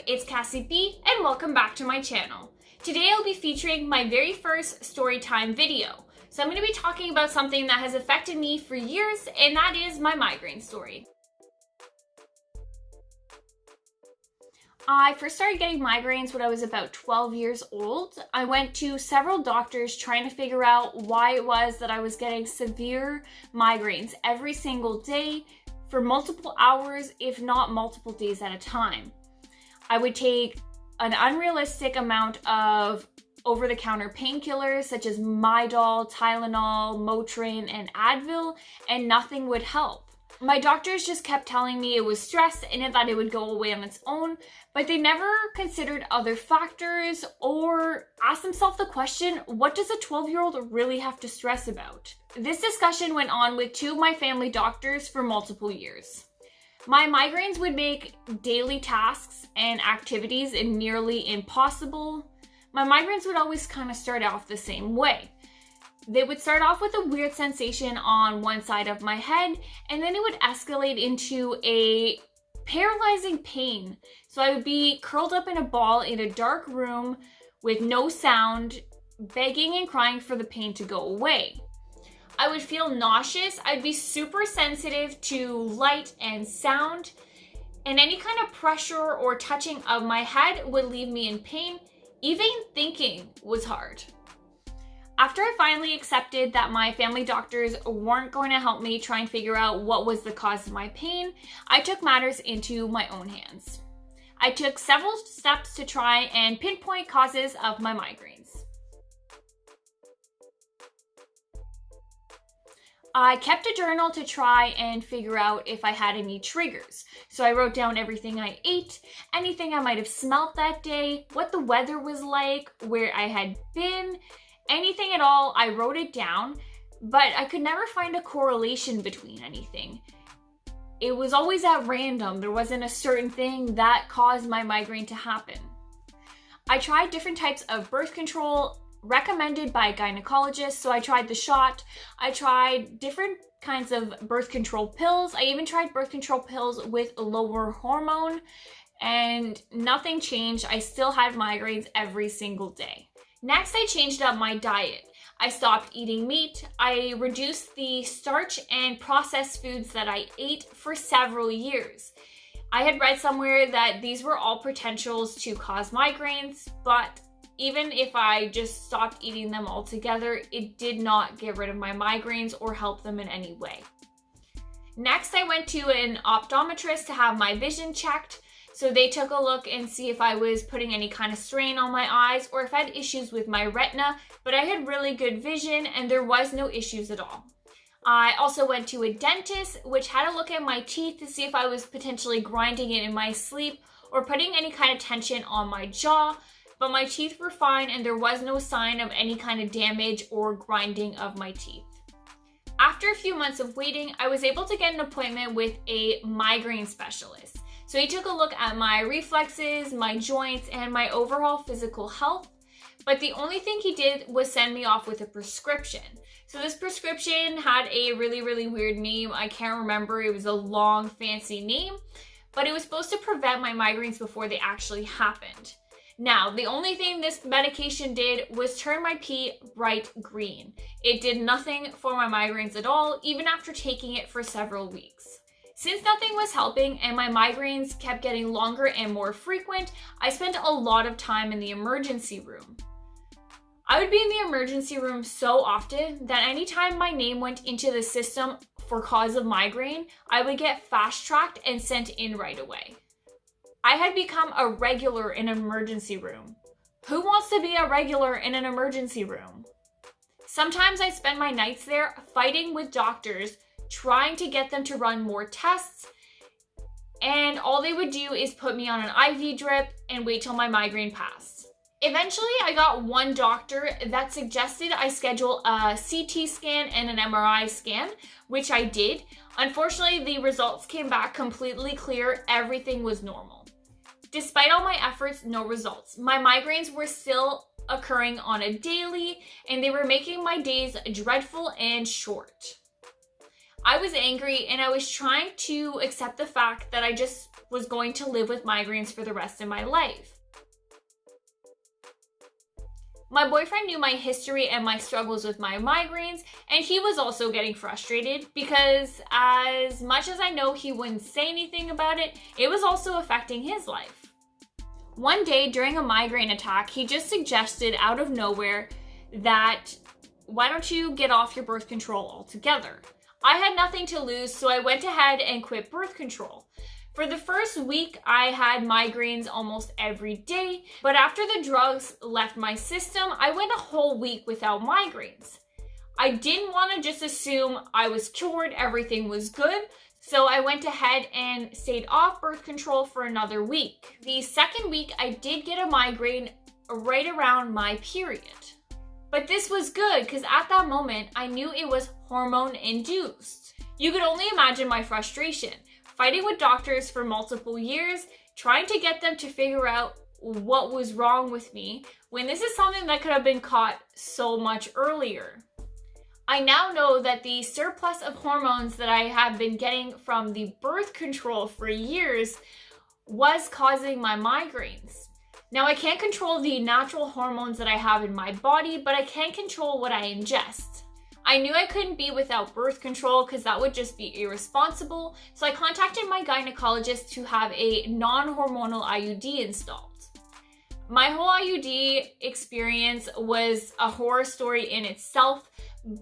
it's Kassy B and welcome back to my channel. Today I'll be featuring my very first story time video. So I'm going to be talking about something that has affected me for years, and that is my migraine story. I first started getting migraines when I was about 12 years old. I went to several doctors trying to figure out why it was that I was getting severe migraines every single day for multiple hours, if not multiple days at a time. I would take an unrealistic amount of over-the-counter painkillers such as Midol, Tylenol, Motrin, and Advil, and nothing would help. My doctors just kept telling me it was stress and that it would go away on its own, but they never considered other factors or asked themselves the question, what does a 12-year-old really have to stress about? This discussion went on with two of my family doctors for multiple years. My migraines would make daily tasks and activities nearly impossible. My migraines would always kind of start off the same way. They would start off with a weird sensation on one side of my head, and then it would escalate into a paralyzing pain. So I would be curled up in a ball in a dark room with no sound, begging and crying for the pain to go away. I would feel nauseous. I'd be super sensitive to light and sound, and any kind of pressure or touching of my head would leave me in pain. Even thinking was hard. After I finally accepted that my family doctors weren't going to help me try and figure out what was the cause of my pain, I took matters into my own hands. I took several steps to try and pinpoint causes of my migraines. I kept a journal to try and figure out if I had any triggers. So I wrote down everything I ate, anything I might have smelt that day, what the weather was like, where I had been, anything at all. I wrote it down, but I could never find a correlation between anything. It was always at random. There wasn't a certain thing that caused my migraine to happen. I tried different types of birth control recommended by gynecologists. So I tried the shot, I tried different kinds of birth control pills. I even tried birth control pills with lower hormone, and nothing changed. I still had migraines every single day. Next, I changed up my diet. I stopped eating meat. I reduced the starch and processed foods that I ate for several years. I had read somewhere that these were all potentials to cause migraines, but even if I just stopped eating them altogether, it did not get rid of my migraines or help them in any way. Next, I went to an optometrist to have my vision checked. So they took a look and see if I was putting any kind of strain on my eyes or if I had issues with my retina, but I had really good vision and there was no issues at all. I also went to a dentist, which had a look at my teeth to see if I was potentially grinding it in my sleep or putting any kind of tension on my jaw. But my teeth were fine and there was no sign of any kind of damage or grinding of my teeth. After a few months of waiting, I was able to get an appointment with a migraine specialist. So he took a look at my reflexes, my joints, and my overall physical health. But the only thing he did was send me off with a prescription. So this prescription had a really weird name. I can't remember. It was a long, fancy name, but it was supposed to prevent my migraines before they actually happened. Now, the only thing this medication did was turn my pee bright green. It did nothing for my migraines at all, even after taking it for several weeks. Since nothing was helping and my migraines kept getting longer and more frequent, I spent a lot of time in the emergency room. I would be in the emergency room so often that anytime my name went into the system for cause of migraine, I would get fast-tracked and sent in right away. I had become a regular in an emergency room. Who wants to be a regular in an emergency room? Sometimes I spend my nights there fighting with doctors, trying to get them to run more tests, and all they would do is put me on an IV drip and wait till my migraine passed. Eventually, I got one doctor that suggested I schedule a CT scan and an MRI scan, which I did. Unfortunately, the results came back completely clear. Everything was normal. Despite all my efforts, no results. My migraines were still occurring on a daily, and they were making my days dreadful and short. I was angry and I was trying to accept the fact that I just was going to live with migraines for the rest of my life. My boyfriend knew my history and my struggles with my migraines, and he was also getting frustrated because as much as I know he wouldn't say anything about it, it was also affecting his life. One day during a migraine attack, he just suggested out of nowhere that, why don't you get off your birth control altogether? I had nothing to lose, so I went ahead and quit birth control. For the first week, I had migraines almost every day, but after the drugs left my system, I went a whole week without migraines. I didn't want to just assume I was cured, everything was good, so I went ahead and stayed off birth control for another week. The second week, I did get a migraine right around my period. But this was good because at that moment, I knew it was hormone-induced. You could only imagine my frustration. Fighting with doctors for multiple years, trying to get them to figure out what was wrong with me, when this is something that could have been caught so much earlier. I now know that the surplus of hormones that I have been getting from the birth control for years was causing my migraines. Now, I can't control the natural hormones that I have in my body, but I can control what I ingest. I knew I couldn't be without birth control because that would just be irresponsible, so I contacted my gynecologist to have a non-hormonal IUD installed. My whole IUD experience was a horror story in itself,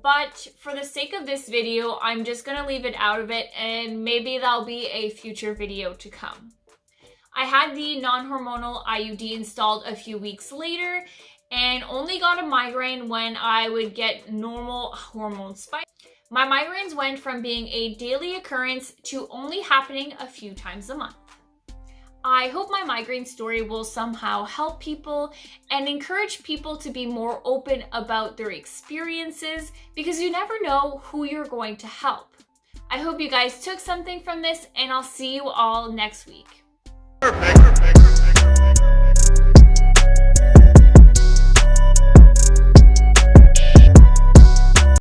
but for the sake of this video, I'm just gonna leave it out of it, and maybe that'll be a future video to come. I had the non-hormonal IUD installed a few weeks later and only got a migraine when I would get normal hormone spikes. My migraines went from being a daily occurrence to only happening a few times a month. I hope my migraine story will somehow help people and encourage people to be more open about their experiences because you never know who you're going to help. I hope you guys took something from this, and I'll see you all next week. Perfect.